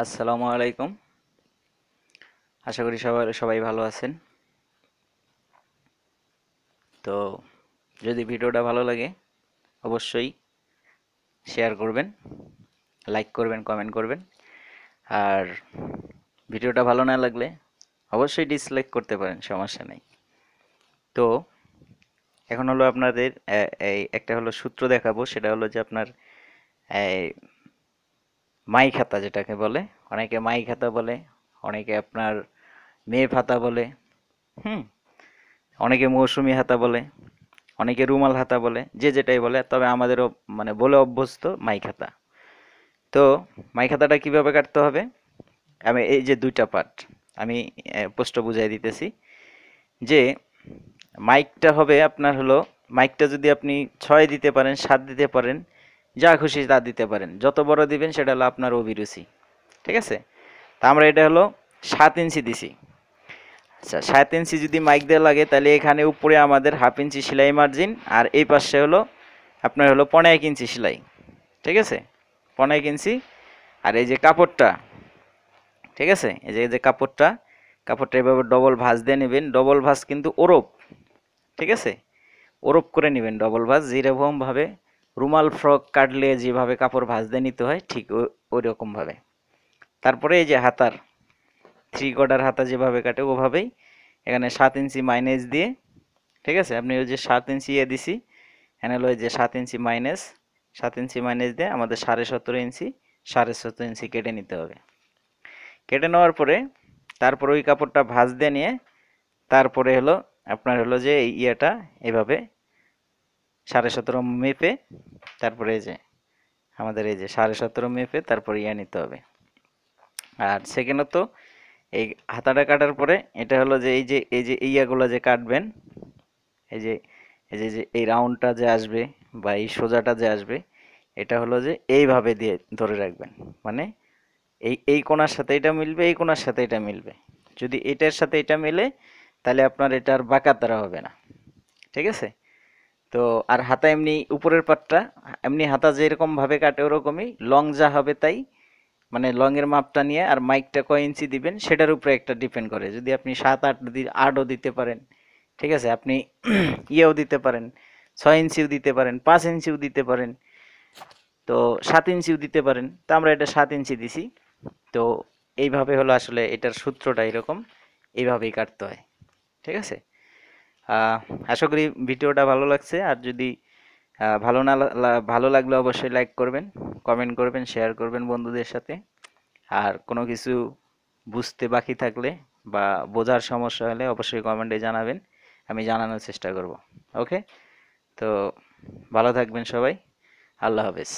আসসালামু আলাইকুম। আশা করি সবাই সবাই ভালো আছেন। তো যদি ভিডিওটা ভালো লাগে অবশ্যই শেয়ার করবেন, লাইক করবেন, কমেন্ট করবেন। আর ভিডিওটা ভালো না লাগলে অবশ্যই ডিসলাইক করতে পারেন, সমস্যা নেই। তো এখন হলো আপনাদের এই একটা হলো সূত্র দেখাবো, সেটা হলো যে আপনার এই মাই খাতা যেটাকে বলে, অনেকে মাই খাতা বলে, অনেকে আপনার মেয়ে খাতা বলে, হুম, অনেকে মৌসুমী হাতা বলে, অনেকে রুমাল হাতা বলে, যে যেটাই বলে, তবে আমাদেরও মানে বলে অভ্যস্ত মাই খাতা। তো মাই খাতাটা কিভাবে কাটতে হবে, আমি এই যে দুইটা পার্ট আমি স্পষ্ট বুঝাই দিতেছি। যে মাইকটা হবে আপনার হলো, মাইকটা যদি আপনি 6 দিতে পারেন, 7 দিতে পারেন, যা খুশি তা দিতে পারেন, যত বড় দিবেন সেটা হলো আপনার অভিরুচি। ঠিক আছে? তা আমরা এটা হলো 7 ইঞ্চি দিছি। আচ্ছা, 7 ইঞ্চি যদি মাইক দেওয়া লাগে তাহলে এখানে উপরে আমাদের হাফ ইঞ্চি সেলাই মার্জিন, আর এই পাশে হলো আপনার হলো 1.5 ইঞ্চি সেলাই। ঠিক আছে? 1.5 ইঞ্চি। আর এই যে কাপড়টা, ঠিক আছে, এই যে কাপড়টা এভাবে ডবল ভাঁজ দিয়ে নেবেন। ডবল ভাঁজ কিন্তু ওরপ, ঠিক আছে, ওরপ করে নেবেন ডবল ভাঁজ, যেরকম ভাবে রুমাল ফ্রক কাটলে যেভাবে কাপড় ভাঁজ দিয়ে নিতে হয় ঠিক ওই রকম ভাবে। তারপরে এই যে হাতার 3/4 হাতা যেভাবে কাটে ওভাবেই এখানে 7 ইঞ্চি মাইনাস দিয়ে, ঠিক আছে, আপনি ওই যে 7 ইঞ্চি দিছি, এখানে হলো ওই যে 7 ইঞ্চি মাইনাস, 7 ইঞ্চি মাইনাস দিয়ে আমাদের 17.5 ইঞ্চি, 17.5 ইঞ্চি কেটে নিতে হবে। কেটে নেওয়ার পরে তারপরে ওই কাপড়টা ভাঁজ দিয়ে নিয়ে তারপরে হলো আপনার হলো যে এই ইয়েটা এভাবে 17.5 মেপে, তারপরে এই যে আমাদের এই যে 17.5 মেপে তারপরে নিতে হবে। আর সেকেন্ডত এই হাতাটা কাটার পরে এটা হলো যে এই যে ইয়াগুলো যে কাটবেন, এই যে এই যে এই রাউন্ডটা যে আসবে বা এই সোজাটা যে আসবে, এটা হলো যে এইভাবে দিয়ে ধরে রাখবেন। মানে এই কোণার সাথে এটা মিলবে, এই কোণার সাথে এটা মিলবে। যদি এটার সাথে এটা মিলে তাহলে আপনার এটা আর বাঁকা তারা হবে না। ঠিক আছে? তো আর হাতা এমনি উপরের পাটটা এমনি হাতা যেরকম ভাবে কাটে ওরকমই লং যা হবে তাই, মানে লং এর মাপটা নিয়ে আর মাইকটা কয় ইঞ্চি দিবেন সেটার উপরে একটা ডিপেন্ড করে। যদি আপনি 7-8 দিতে পারেন, ঠিক আছে, আপনি ইয়েও দিতে পারেন, 6 ইঞ্চিও দিতে পারেন, 5 ইঞ্চিও দিতে পারেন, তো 7 ইঞ্চিও দিতে পারেন। তো আমরা এটা 7 ইঞ্চি দিছি। তো এইভাবে হলো আসলে এটার সূত্রটা এরকম, এইভাবেই কাটতে হয়। ঠিক আছে? আহ, আশা করি ভিডিওটা ভালো লাগছে। আর যদি ভালো লাগলে অবশ্যই লাইক করবেন, কমেন্ট করবেন, শেয়ার করবেন বন্ধুদের সাথে। আর কোনো কিছু বুঝতে বাকি থাকলে বা বোঝার সমস্যা হলে অবশ্যই কমেন্টে জানাবেন, আমি জানানোর চেষ্টা করব। ওকে? তো ভালো থাকবেন সবাই। আল্লাহ হাফেজ।